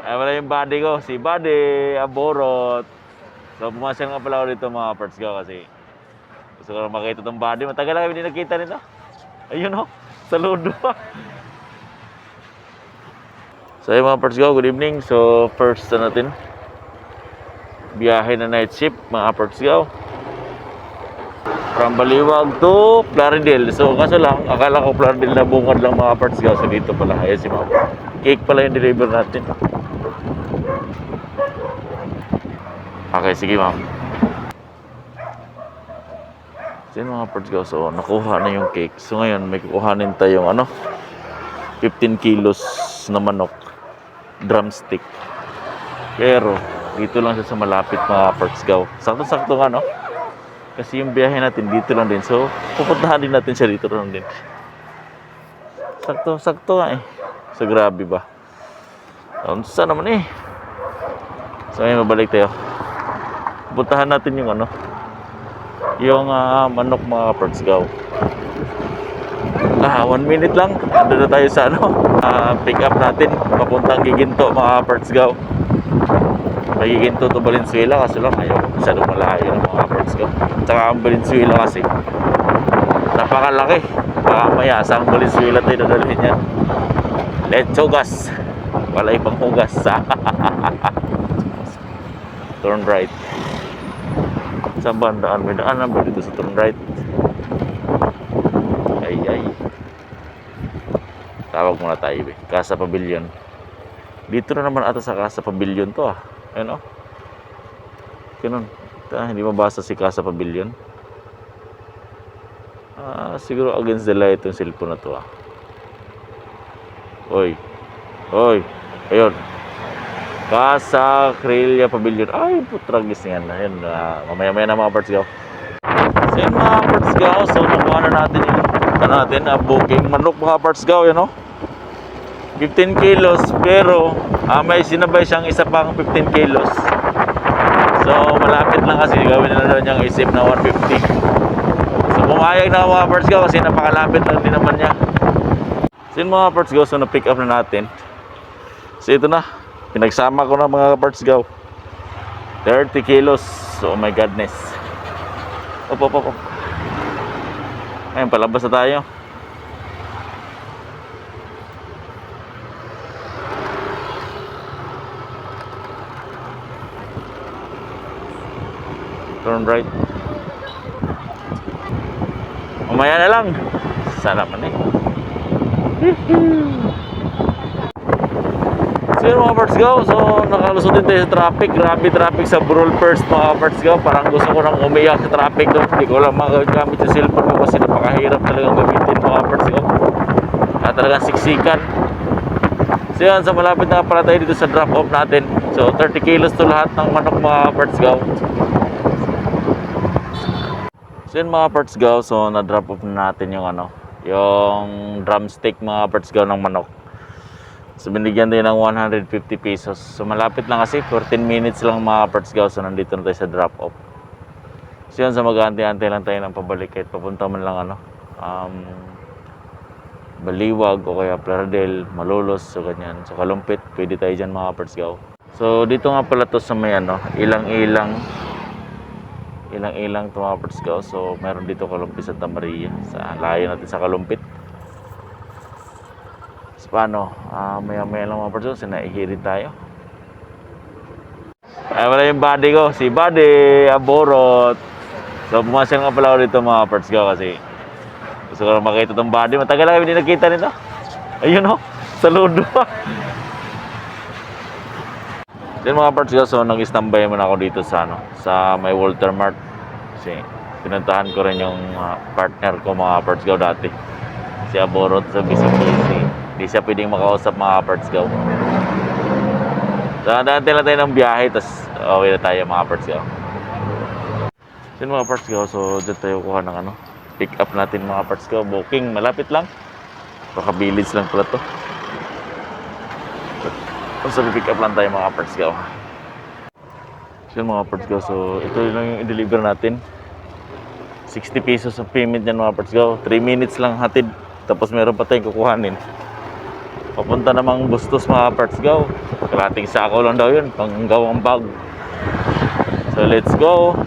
Ay, wala yung buddy ko, si Buddy Aborot. So, pumasyan nga pala ako dito mga parts ko kasi gusto ko makita itong buddy. Matagal na kami hindi nakita nito. Ayun o, saludo pa. So, ayun mga parts ko, good evening. So, first na natin, biyahe na night shift mga parts ko. From Baliwag to Plaridel. So, kaso lang, akala ko Plaridel na bungad lang mga parts ko. So, dito pala, ayan si Ma'am. Cake pala yung deliver natin. Okay, sige ma'am. So yun mga parts ko, so nakuha na yung cake. So ngayon may kukuhanin tayong 15 kilos na manok, drumstick. Pero dito lang siya sa malapit mga parts ko. Sakto-sakto nga no? Kasi yung biyahe natin dito lang din. So pupuntahan din natin siya dito lang din. Sakto-sakto nga eh. So grabe ba? Saan naman eh. So ngayon mabalik tayo. Puntahan natin yung yung manok mga parts ko. 1 minute lang. Ando na tayo sa pick up natin papuntang Giginto mga parts ko. May Giginto to Valenzuela kasi lang ayaw masyadong malayo ng mga parts ko. Tsaka ang Valenzuela kasi napakalaki. Baka maya sa Valenzuela tayo dadalhin yan. Let's hugas. Wala ibang hugas. Turn right. Sa bandaan, may daanan ba dito sa turn right? Ay. Tawag muna tayo eh. Casa Pavilion. Dito na naman ata sa Casa Pavilion to Ayun Ganun. Hindi mabasa si Casa Pavilion. Siguro against the light yung cellphone na to Oy. Ayun. Casa Crillia Pavilion. Ay, putragis yan. Ayun, mamaya-maya na mga parts ko. So yun mga parts ko. So nakuha na natin yung booking manok mga parts ko. 15 kilos. Pero may sinabay siyang isa pang 15 kilos. So malapit lang kasi gawin na lang niyang isip na 150. So pumayag na mga parts ko kasi napakalapit lang din naman niya. So yun mga parts ko. So na-pick up na natin. So ito na. Pinagsama ko na mga parts ko. 30 kilos. Oh my godness. Op. Ayun, palabas na tayo. Turn right. Mamaya na lang. Sana man So yun mga parts ko, so nakalusot din tayo sa traffic. Grabe traffic sa Burol First mga parts ko. Parang gusto ko nang umiyak sa traffic doon. Hindi ko lang magagamit yung cellphone ko kasi napakahirap talagang gamitin mga parts ko. Talagang siksikan. So yun, so malapit na pala tayo dito sa drop off natin. So 30 kilos to lahat ng manok mga parts ko. So yun mga parts ko, so na drop off na natin yung yung drumstick mga parts ko ng manok. So binigyan din ng 150 pesos. So malapit lang kasi 14 minutes lang mga parts ko. So nandito na tayo sa drop off. So yun, so mag-aantay-antay lang tayo ng pabalik kahit papunta man lang Baliwag o kaya Plaridel, Malolos, so ganyan. So Kalumpit, pwede tayo dyan mga parts ko. So dito nga pala to sa may ilang-ilang to mga parts ko. So meron dito Kalumpit Santa Maria. Sa layo natin sa Kalumpit. Paano? Maya-maya lang mga parts ko, sinaihirin tayo. Ay, wala yung buddy ko, si Buddy Aborot. So pumasyan nga pala ako dito mga parts ko kasi gusto ko makita itong buddy. Matagal na kami hindi nakita nito. Ayun saludo pa. Then mga parts ko, so nag-standby muna ako dito sa sa may Walter Mart. Kasi pinuntahan ko rin yung partner ko mga parts ko dati. Si Aborot sa busy. Hindi siya pwedeng makausap mga parts ko. So dati lang tayo ng biyahe, tapos okay na tayo mga parts ko. So yun mga parts ko, so dyan tayo kuha ng pick up natin mga parts ko. Booking, malapit lang. Baka village lang pala to. So pick up lang tayo mga parts ko. So yun mga parts ko, so ito lang yung i-deliver natin. 60 pesos ang payment yan mga parts ko. 3 minutes lang hatid. Tapos meron pa tayong kukuhanin. Papunta namang Bustos mga parts go. Kalating sako lang daw yun, pang gawang bag. So let's go.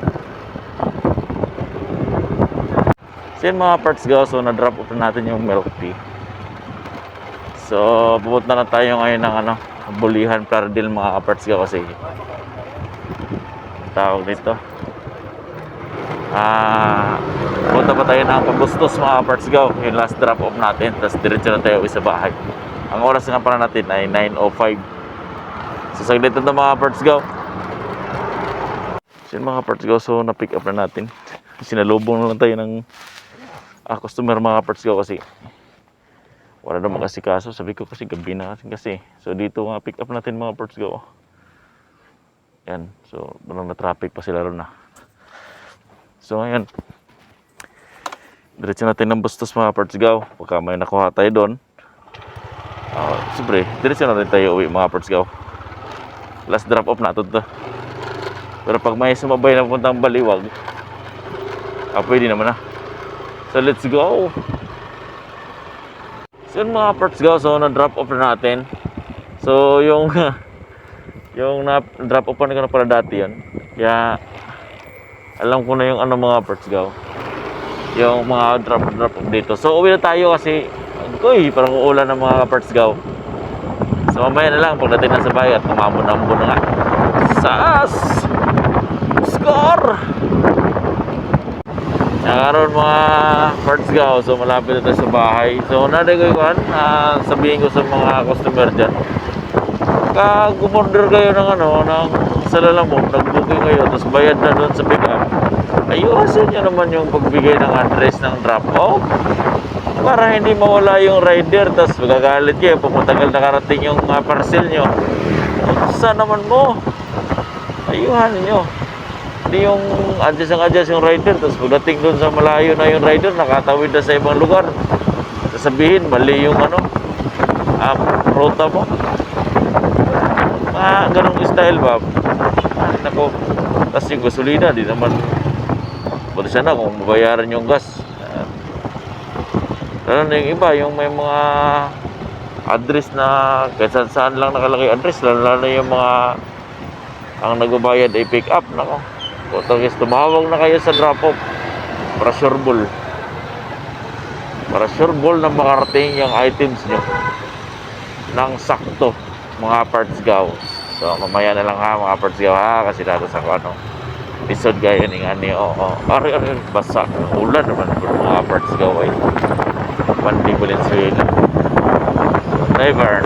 So yun mga parts go, so na-drop off na natin yung milk tea. So pupunta na tayo ngayon ng Bulihan Plaridel mga parts go kasi tawag dito. Punta pa tayo ng Bustos mga parts go. Yung last drop off natin, tapos diretso na tayo sa bahay. Ang oras nga pala natin ay 9:05. So saglit na mga parts go. So mga parts go, so na-pick up na natin. Sinalubong na lang tayo ng customer mga parts go kasi wala naman kasi kaso. Sabi ko kasi gabi na kasi. So dito nga pick up natin mga parts go. Yan. So walang na traffic pa sila ron na. So ngayon, diretso natin ng Bustos mga parts go. Pagka may nakuha tayo doon, siyempre, diretso na rin tayo uwi mga parts go. Last drop off na ito. Pero pag may sumabay na puntang Baliwag, pwede naman na. So let's go. So yun mga parts go, so na-drop off na natin. So yung na-drop off pa na pala dati yun. Kaya alam ko na yung mga parts go. Yung mga drop off dito. So uwi na tayo kasi parang uulan ng mga parts go. So mamaya na lang pagdating na sa bahay at umambon-ambon na nga. Sas! Score! Nakaroon mga parts go. So malapit na tayo sa bahay. So naday ko yun, sabihin ko sa mga customer dyan, pag umorder kayo ng sa Lalamove, nag-booking kayo, tapos bayad na doon sa pick up, ayusin nyo naman yung pagbigay ng address ng drop off para hindi mawala yung rider, tapos magagalit kayo pagmatagal nakarating yung parcel nyo. Saan naman mo? Ayuhan nyo. Hindi yung adjust yung rider, tapos pagdating doon sa malayo na yung rider, nakatawid na sa ibang lugar, sasabihin mali yung ruta mo. Ganong style ba? Nako, tapos yung gasolina, di naman pwede sana kung mabayaran yung gas. Lalo na yung iba, yung may mga address na kahit saan lang nakalagay address, lalo na yung mga ang nagbabayad ay pick up. Nako, tapos tumawag na kayo sa drop off para sure ball na makarating yung items nyo ng sakto mga parts go. So mamaya na lang mga parts go kasi dato sa episode gaya ni ari basa ulan naman mga parts go ay Venezuela. So, never